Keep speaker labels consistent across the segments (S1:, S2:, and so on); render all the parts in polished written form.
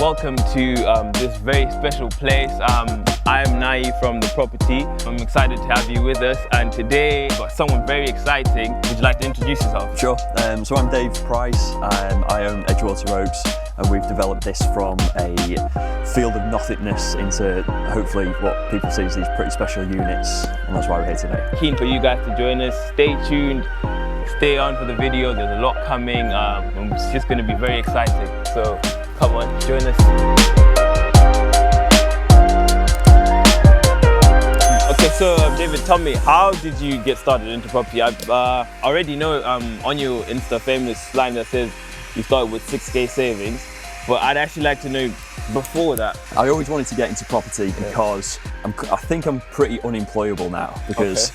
S1: welcome to this very special place. I am Nai from the Propertyy. I'm excited to have you with us, and today we've got someone very exciting. Would you like to introduce yourself?
S2: Sure. So I'm Davy. I own Edgewater Oaks, and we've developed this from a field of nothingness into hopefully what people see as these pretty special units, and that's why we're here today.
S1: Keen for you guys to join us. Stay tuned. Stay on for the video. There's a lot coming. It's just going to be very exciting. So come on, join us. Okay, so David, tell me, how did you get started into property? I already know on your Insta famous line that says you started with 6K savings, but I'd actually like to know before that.
S2: I always wanted to get into property because I think I'm pretty unemployable now, because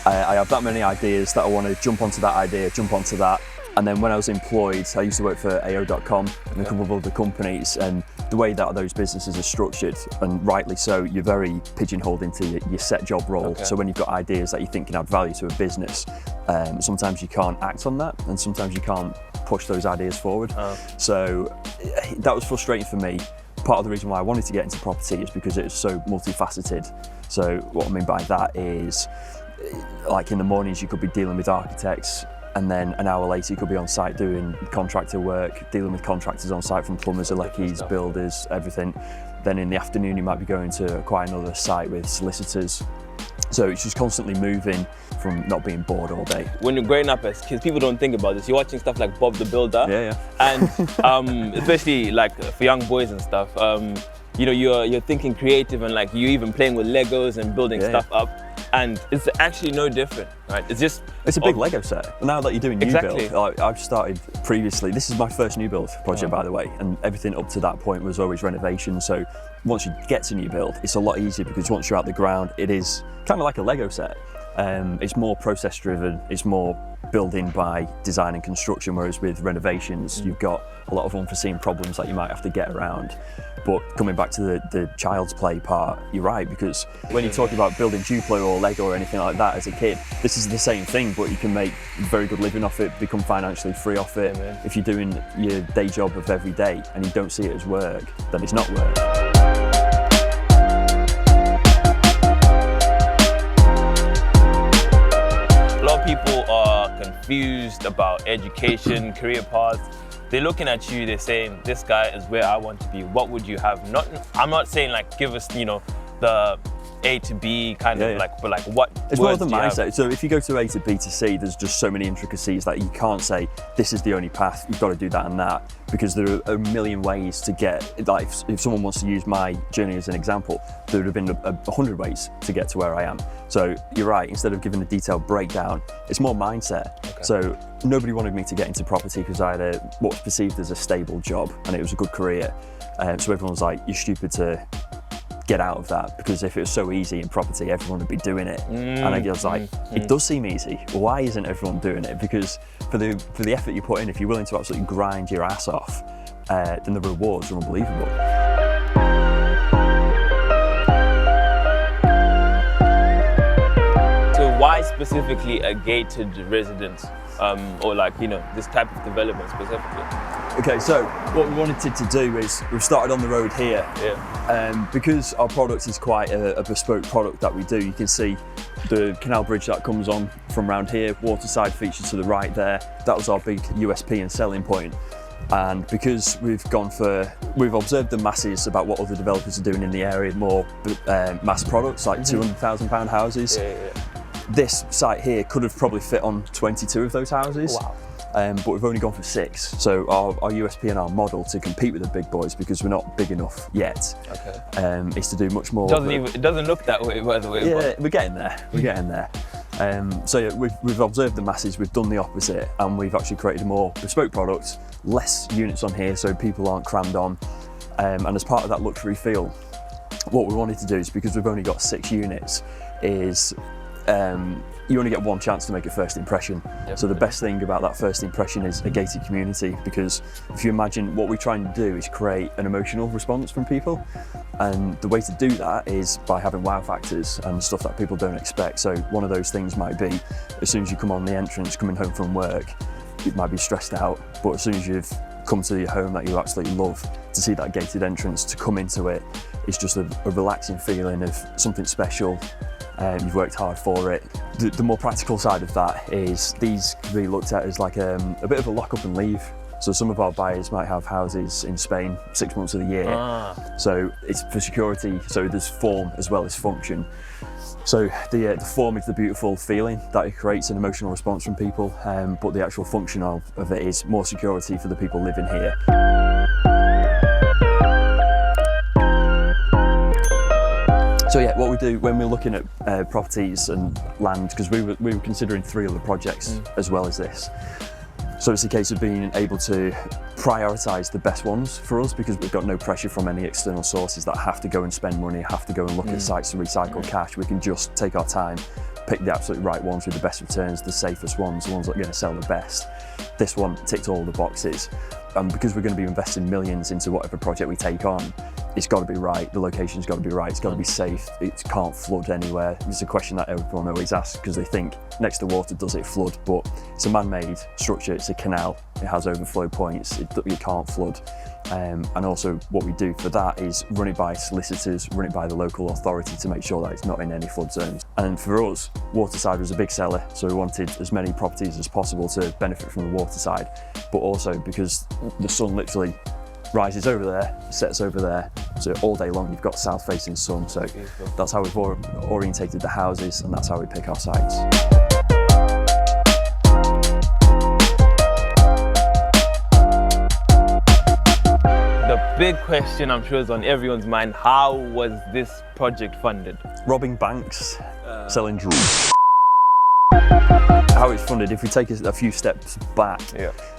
S2: I have that many ideas that I want to jump onto that idea, jump onto that. And then when I was employed, I used to work for AO.com and a couple of other companies, and the way that those businesses are structured, and rightly so, you're very pigeonholed into your set job role. So when you've got ideas that you think can add value to a business, sometimes you can't act on that, and sometimes you can't push those ideas forward. So that was frustrating for me. Part of the reason why I wanted to get into property is because it is so multifaceted. So what I mean by that is, like in the mornings you could be dealing with architects, and then an hour later you could be on site doing contractor work, dealing with contractors on site, from plumbers, electrics, builders, everything. Then in the afternoon you might be going to quite another site with solicitors. So it's just constantly moving from not being bored all day. When
S1: you're growing up as kids, people don't think about this. You're watching stuff like Bob the Builder. And especially like for young boys and stuff, you know, you're thinking creative, and like you're even playing with Legos and building stuff up. And it's actually no different, right? It's a
S2: big Lego set. Now that you're doing new build, like I've started previously, this is my first new build project, by the way, and everything up to that point was always renovation. So once you get to new build, it's a lot easier, because once you're out the ground, it is kind of like a Lego set. It's more process driven, it's more building by design and construction, whereas with renovations, you've got a lot of unforeseen problems that you might have to get around. But coming back to the child's play part, you're right, because when you're talking about building Duplo or Lego or anything like that as a kid, this is the same thing, but you can make a very good living off it, become financially free off it. If you're doing your day job of every day and you don't see it as work, then it's not work.
S1: A lot of people are confused about education, career paths. They're looking at you, they're saying, this guy is where I want to be. What would you have? I'm not saying like give us, you know, the A to B kind of like, but like what?
S2: It's more the mindset. So if you go to A to B to C, there's just so many intricacies that you can't say this is the only path, you've got to do that and that, because there are a million ways to get, like if someone wants to use my journey as an example, there would have been 100 ways to get to where I am. So you're right, instead of giving a detailed breakdown, it's more mindset. So nobody wanted me to get into property because I had what's perceived as a stable job and it was a good career. So everyone was like, you're stupid to get out of that, because if it was so easy in property, everyone would be doing it. And I was like, it does seem easy. Why isn't everyone doing it? Because for the effort you put in, if you're willing to absolutely grind your ass off, then the rewards are unbelievable.
S1: So why specifically a gated residence, or like, you know, this type of development specifically?
S2: Okay, so what we wanted to do is, we've started on the road here. Because our product is quite a bespoke product that we do. You can see the canal bridge that comes on from around here, waterside feature to the right there. That was our big USP and selling point. And because we've observed the masses about what other developers are doing in the area, more mass products like £200,000 houses. This site here could have probably fit on 22 of those houses. But we've only gone for 6. So our USP and our model to compete with the big boys, because we're not big enough yet, is to do much more.
S1: It doesn't look that way, by the way.
S2: Yeah, we're getting there. We're getting there. So yeah, we've observed the masses, we've done the opposite, and we've actually created a more bespoke product, less units on here, so people aren't crammed on. And as part of that luxury feel, what we wanted to do is, because we've only got 6 units, is you only get one chance to make a first impression. So the best thing about that first impression is a gated community, because if you imagine, what we're trying to do is create an emotional response from people, and the way to do that is by having wow factors and stuff that people don't expect. So one of those things might be, as soon as you come on the entrance coming home from work, you might be stressed out, but as soon as you've come to your home that you absolutely love, to see that gated entrance, to come into it, it's just a relaxing feeling of something special. You've worked hard for it. The more practical side of that is these can be looked at as like a bit of a lock up and leave. So some of our buyers might have houses in Spain 6 months of the year. So it's for security, so there's form as well as function. So the form is the beautiful feeling that it creates an emotional response from people, but the actual function of it is more security for the people living here. So yeah, what we do when we're looking at properties and land, because we were considering 3 other projects as well as this. So it's a case of being able to prioritise the best ones for us, because we've got no pressure from any external sources that have to go and spend money, have to go and look at sites to recycle cash. We can just take our time, pick the absolute right ones with the best returns, the safest ones, the ones that are going to sell the best. This one ticked all the boxes. And because we're going to be investing millions into whatever project we take on, it's got to be right, the location's got to be right, it's got to be safe, it can't flood anywhere. It's a question that everyone always asks, because they think next to water, does it flood? But it's a man-made structure, it's a canal, it has overflow points, it can't flood. And also what we do for that is run it by solicitors, run it by the local authority to make sure that it's not in any flood zones. And for us, waterside was a big seller, so we wanted as many properties as possible to benefit from the waterside, but also because the sun literally rises over there, sets over there, so all day long you've got south-facing sun. So that's how we've orientated the houses, and that's how we pick our sites.
S1: The big question I'm sure is on everyone's mind, how was this project funded?
S2: Robbing banks, selling drugs. How it's funded, if we take a few steps back,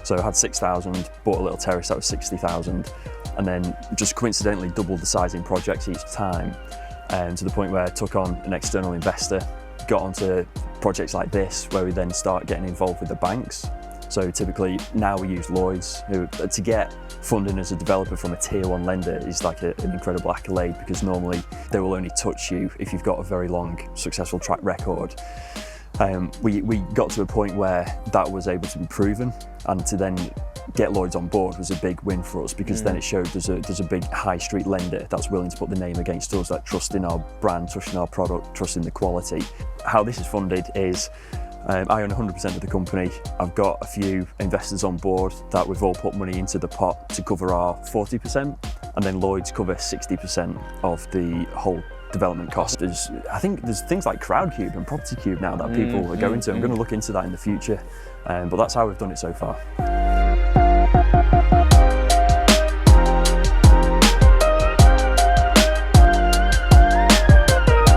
S2: so I had 6,000, bought a little terrace that was 60,000, and then just coincidentally doubled the size in projects each time, to the point where I took on an external investor, got onto projects like this, where we then start getting involved with the banks. So typically now we use Lloyds, who, to get funding as a developer from a tier 1 lender is like an incredible accolade, because normally they will only touch you if you've got a very long successful track record. We got to a point where that was able to be proven, and to then get Lloyds on board was a big win for us, because then it showed there's a big high street lender that's willing to put the name against us, that trust in our brand, trust in our product, trust in the quality. How this is funded is I own 100% of the company. I've got a few investors on board that we've all put money into the pot to cover our 40%, and then Lloyds cover 60% of the whole development cost. I think there's things like Crowdcube and Propertyy now that people are going to. I'm going to look into that in the future, but that's how we've done it so far.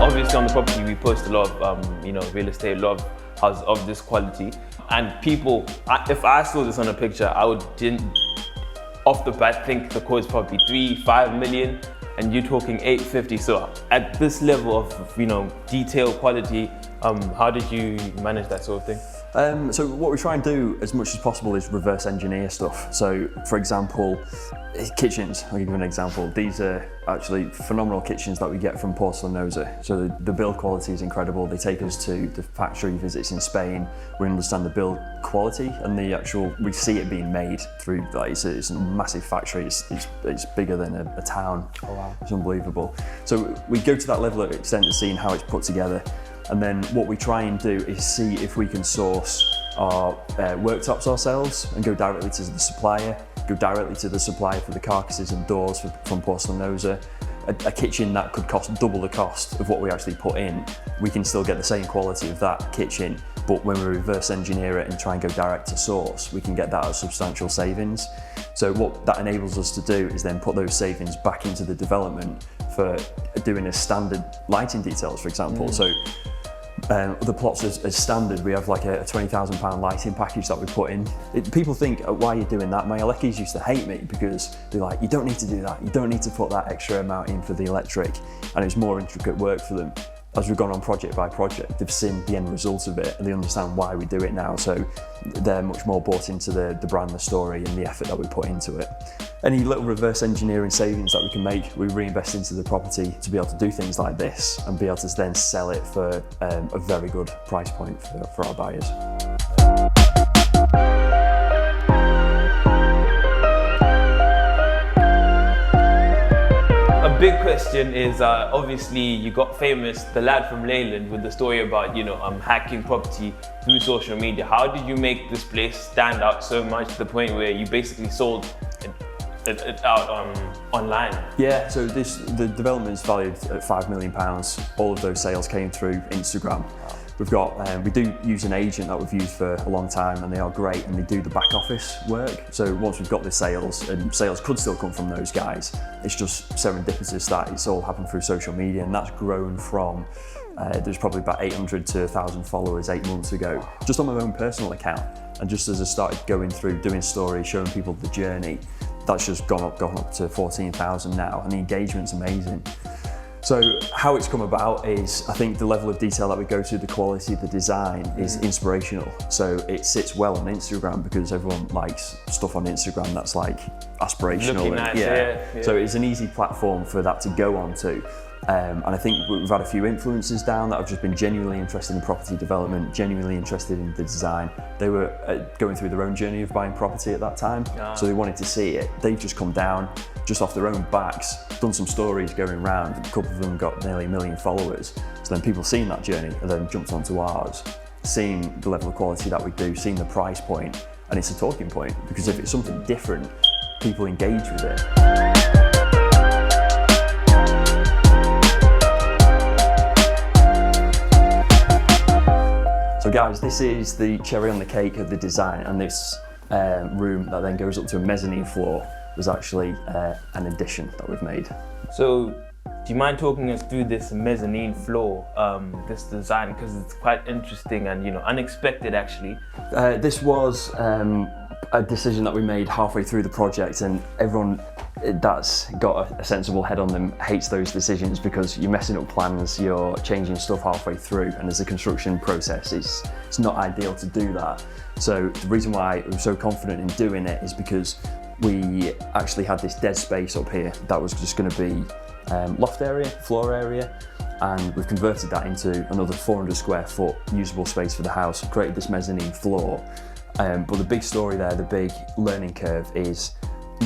S1: Obviously on the property we post a lot of real estate, a lot of houses of this quality, and people, if I saw this on a picture, I didn't off the bat think the quote is probably 3-5 million, and you're talking 850. So at this level of detail, quality, how did you manage that sort of thing?
S2: So what we try and do as much as possible is reverse engineer stuff. So for example, kitchens, I'll give you an example. These are actually phenomenal kitchens that we get from Porcelanosa. So the build quality is incredible. They take us to the factory visits in Spain. We understand the build quality and we see it being made through, like, it's a massive factory. It's bigger than a town.
S1: Oh wow.
S2: It's unbelievable. So we go to that level of extent of seeing how it's put together. And then what we try and do is see if we can source our worktops ourselves and go directly to the supplier, for the carcasses and doors from Porcelanosa. A kitchen that could cost double the cost of what we actually put in, we can still get the same quality of that kitchen, but when we reverse engineer it and try and go direct to source, we can get that at substantial savings. So what that enables us to do is then put those savings back into the development for doing a standard lighting details, for example. So the plots as standard, we have like a £20,000 lighting package that we put in. People think, why are you doing that? My electrics used to hate me because they're like, you don't need to do that. You don't need to put that extra amount in for the electric. And it's more intricate work for them. As we've gone on project by project, they've seen the end result of it and they understand why we do it now. So they're much more bought into the brand, the story and the effort that we put into it. Any little reverse engineering savings that we can make, we reinvest into the property to be able to do things like this and be able to then sell it for a very good price point for our buyers.
S1: big question is, obviously you got famous, the lad from Leyland, with the story about, hacking property through social media. How did you make this place stand out so much to the point where you basically sold it out online?
S2: Yeah, so the development is valued at £5 million. All of those sales came through Instagram. We've got, we do use an agent that we've used for a long time, and they are great, and they do the back office work. So once we've got the sales, and sales could still come from those guys, it's just serendipitous that it's all happened through social media, and that's grown from, there's probably about 800 to 1,000 followers 8 months ago, just on my own personal account. And just as I started going through, doing stories, showing people the journey, that's just gone up to 14,000 now, and the engagement's amazing. So how it's come about is, I think the level of detail that we go to, the quality of the design is inspirational. So it sits well on Instagram because everyone likes stuff on Instagram that's like aspirational.
S1: Looking nice, yeah.
S2: So it's an easy platform for that to go onto. And I think we've had a few influencers down that have just been genuinely interested in property development, genuinely interested in the design. They were going through their own journey of buying property at that time, so they wanted to see it. They've just come down, just off their own backs, done some stories going around. A couple of them got nearly 1 million followers. So then people seeing that journey and then jumped onto ours, seeing the level of quality that we do, seeing the price point, and it's a talking point, because if it's something different, people engage with it. So guys, this is the cherry on the cake of the design, and this room that then goes up to a mezzanine floor was actually an addition that we've made.
S1: So, do you mind talking us through this mezzanine floor, this design, because it's quite interesting and unexpected actually?
S2: This was a decision that we made halfway through the project, and everyone that's got a sensible head on them hates those decisions because you're messing up plans, you're changing stuff halfway through, and as a construction process it's not ideal to do that. So the reason why I'm so confident in doing it is because we actually had this dead space up here that was just going to be loft area, floor area, and we've converted that into another 400 square foot usable space for the house, created this mezzanine floor. But the big story there, the big learning curve, is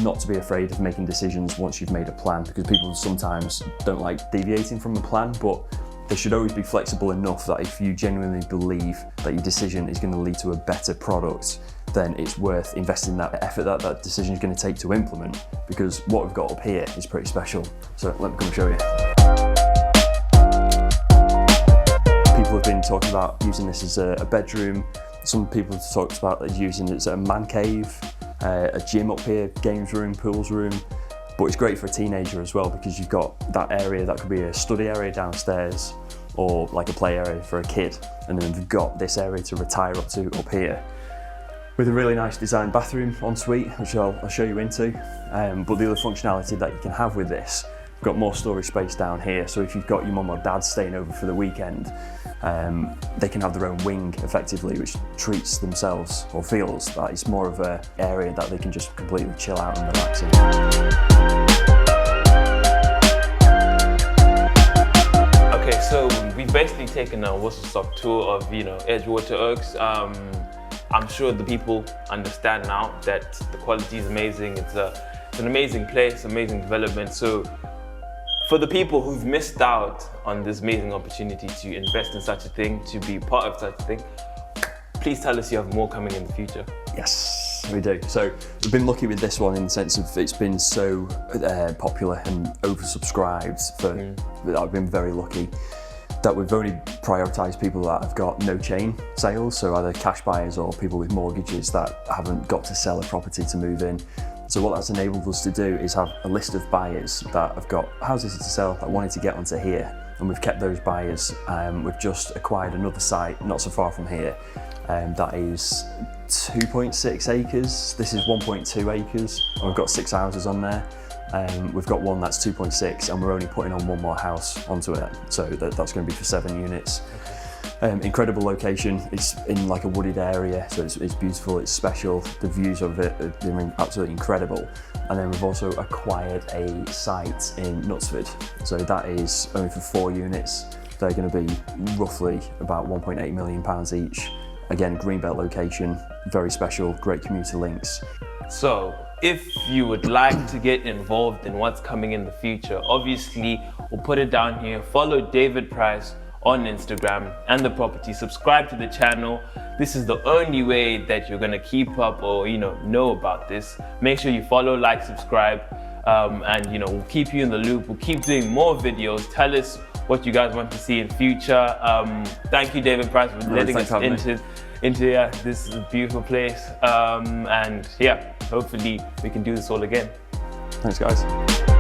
S2: not to be afraid of making decisions once you've made a plan, because people sometimes don't like deviating from the plan, but they should always be flexible enough that if you genuinely believe that your decision is going to lead to a better product, then it's worth investing that effort that decision is going to take to implement, because what we've got up here is pretty special. So let me come show you. People have been talking about using this as a bedroom. Some people have talked about using it as a man cave, a gym up here, games room, pools room. But it's great for a teenager as well, because you've got that area that could be a study area downstairs or like a play area for a kid. And then we've got this area to retire up to up here with a really nice designed bathroom ensuite, which I'll show you into. But the other functionality that you can have with this, we've got more storage space down here. So if you've got your mum or dad staying over for the weekend, they can have their own wing effectively, which treats themselves or feels that it's more of an area that they can just completely chill out and relax in.
S1: Okay, so we've basically taken a whistle-stop tour of Edgewater Oaks. I'm sure the people understand now that the quality is amazing. It's an amazing place, amazing development. So for the people who've missed out on this amazing opportunity to invest in such a thing, to be part of such a thing, please tell us you have more coming in the future.
S2: Yes, we do. So we've been lucky with this one in the sense of it's been so popular and oversubscribed. I've been very lucky that we've only prioritised people that have got no chain sales, so either cash buyers or people with mortgages that haven't got to sell a property to move in. So what that's enabled us to do is have a list of buyers that have got houses to sell that wanted to get onto here, and we've kept those buyers. We've just acquired another site not so far from here that is 2.6 acres. This is 1.2 acres, and we've got 6 houses on there. We've got one that's 2.6, and we're only putting on one more house onto it, so that's going to be for 7 units. Incredible location. It's in like a wooded area, so it's beautiful, it's special. The views of it are absolutely incredible. And then we've also acquired a site in Knutsford, so that is only for 4 units. They're going to be roughly about £1.8 million each. Again, greenbelt location, very special, great commuter links.
S1: So if you would like to get involved in what's coming in the future, obviously we'll put it down here. Follow David Price on Instagram and the Propertyy. Subscribe to the channel. This is the only way that you're gonna keep up or know about this. Make sure you follow, like, subscribe, and we'll keep you in the loop. We'll keep doing more videos. Tell us what you guys want to see in future. Thank you, David Price, for letting us into this beautiful place. And yeah, hopefully we can do this all again.
S2: Thanks, guys.